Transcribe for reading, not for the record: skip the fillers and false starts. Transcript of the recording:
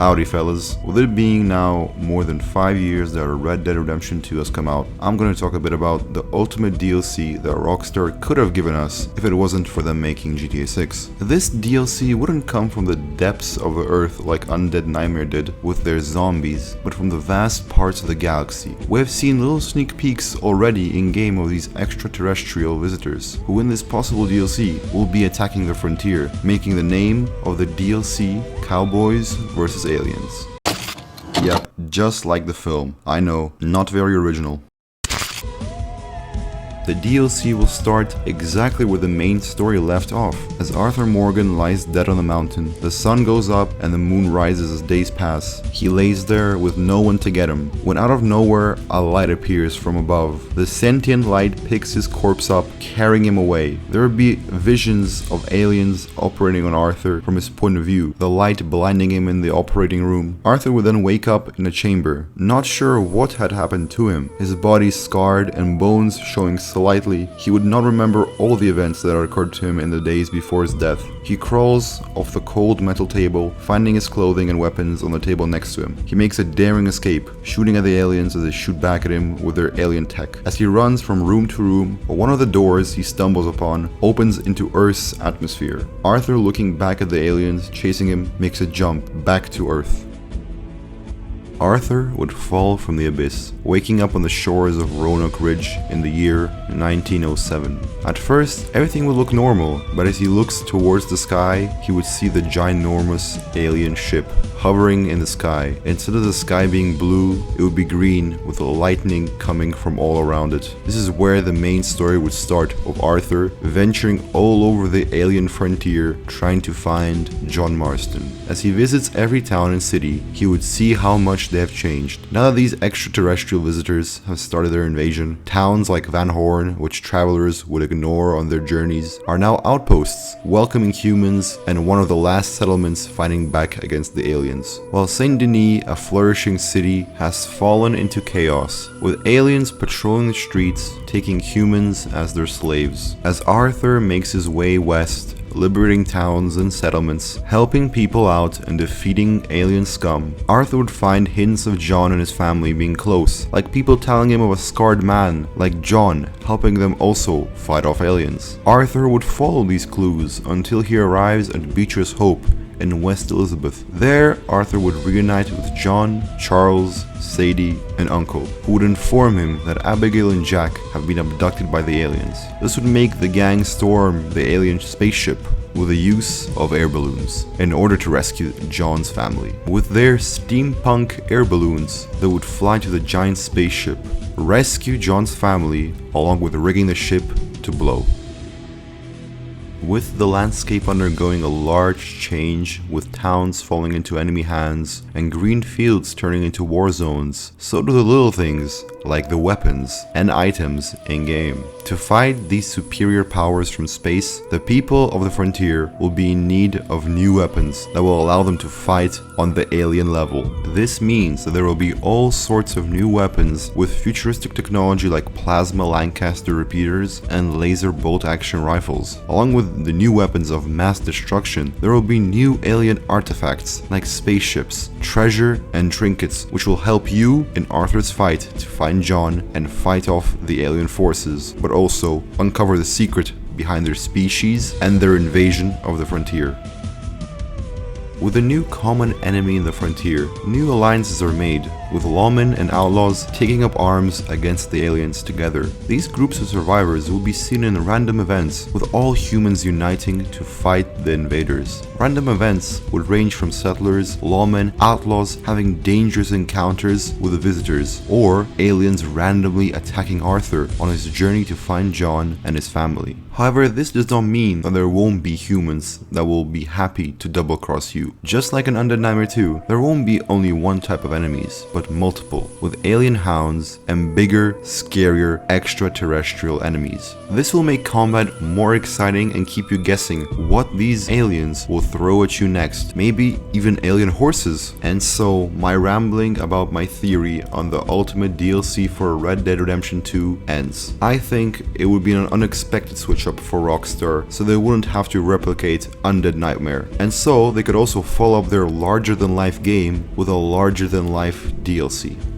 Howdy fellas, with it being now more than 5 years that Red Dead Redemption 2 has come out, I'm going to talk a bit about the ultimate DLC that Rockstar could have given us if it wasn't for them making GTA 6. This DLC wouldn't come from the depths of the earth like Undead NIghtmare did with their zombies, but from the vast parts of the galaxy. We have seen little sneak peeks already in-game of these extraterrestrial visitors, who in this possible DLC will be attacking the frontier, making the name of the DLC Cowboys vs. Aliens. Yep, just like the film. I know, not very original. The DLC will start exactly where the main story left off. As Arthur Morgan lies dead on the mountain, the sun goes up and the moon rises as days pass. He lays there with no one to get him, when out of nowhere a light appears from above. The sentient light picks his corpse up, carrying him away. There would be visions of aliens operating on Arthur from his point of view, the light blinding him in the operating room. Arthur would then wake up in a chamber, not sure what had happened to him, his body scarred and bones showing slightly. He would not remember all the events that had occurred to him in the days before his death. He crawls off the cold metal table, finding his clothing and weapons on the table next to him. He makes a daring escape, shooting at the aliens as they shoot back at him with their alien tech. As he runs from room to room, one of the doors he stumbles upon opens into Earth's atmosphere. Arthur, looking back at the aliens chasing him, makes a jump back to Earth. Arthur would fall from the abyss, waking up on the shores of Roanoke Ridge in the year 1907. At first, everything would look normal, but as he looks towards the sky, he would see the ginormous alien ship hovering in the sky. Instead of the sky being blue, it would be green with the lightning coming from all around it. This is where the main story would start, of Arthur venturing all over the alien frontier trying to find John Marston. As he visits every town and city, he would see how much they have changed. Now that these extraterrestrial visitors have started their invasion, towns like Van Horn, which travelers would ignore on their journeys, are now outposts, welcoming humans and one of the last settlements fighting back against the aliens. While Saint Denis, a flourishing city, has fallen into chaos, with aliens patrolling the streets, taking humans as their slaves. As Arthur makes his way west, liberating towns and settlements, helping people out and defeating alien scum, Arthur would find hints of John and his family being close, like people telling him of a scarred man like John, helping them also fight off aliens. Arthur would follow these clues until he arrives at Beatrice Hope in West Elizabeth. There, Arthur would reunite with John, Charles, Sadie, and Uncle, who would inform him that Abigail and Jack have been abducted by the aliens. This would make the gang storm the alien spaceship with the use of air balloons in order to rescue John's family. With their steampunk air balloons, they would fly to the giant spaceship, rescue John's family, along with rigging the ship to blow. With the landscape undergoing a large change, with towns falling into enemy hands and green fields turning into war zones, so do the little things like the weapons and items in-game. To fight these superior powers from space, the people of the frontier will be in need of new weapons that will allow them to fight on the alien level. This means that there will be all sorts of new weapons with futuristic technology like plasma Lancaster repeaters and laser bolt action rifles. Along with the new weapons of mass destruction, there will be new alien artifacts like spaceships, treasure, and trinkets, which will help you in Arthur's fight to find John and fight off the alien forces, but also uncover the secret behind their species and their invasion of the frontier. With a new common enemy in the frontier, new alliances are made, with lawmen and outlaws taking up arms against the aliens together. These groups of survivors will be seen in random events, with all humans uniting to fight the invaders. Random events would range from settlers, lawmen, outlaws having dangerous encounters with the visitors, or aliens randomly attacking Arthur on his journey to find John and his family. However, this does not mean that there won't be humans that will be happy to double-cross you. Just like in Undead NIghtmare 2, there won't be only one type of enemies, but but multiple, with alien hounds and bigger, scarier extraterrestrial enemies. This will make combat more exciting and keep you guessing what these aliens will throw at you next, maybe even alien horses. And so my rambling about my theory on the ultimate DLC for Red Dead Redemption 2 ends. I think it would be an unexpected switch up for Rockstar, so they wouldn't have to replicate Undead NIghtmare, and so they could also follow up their larger than life game with a larger than life DLC.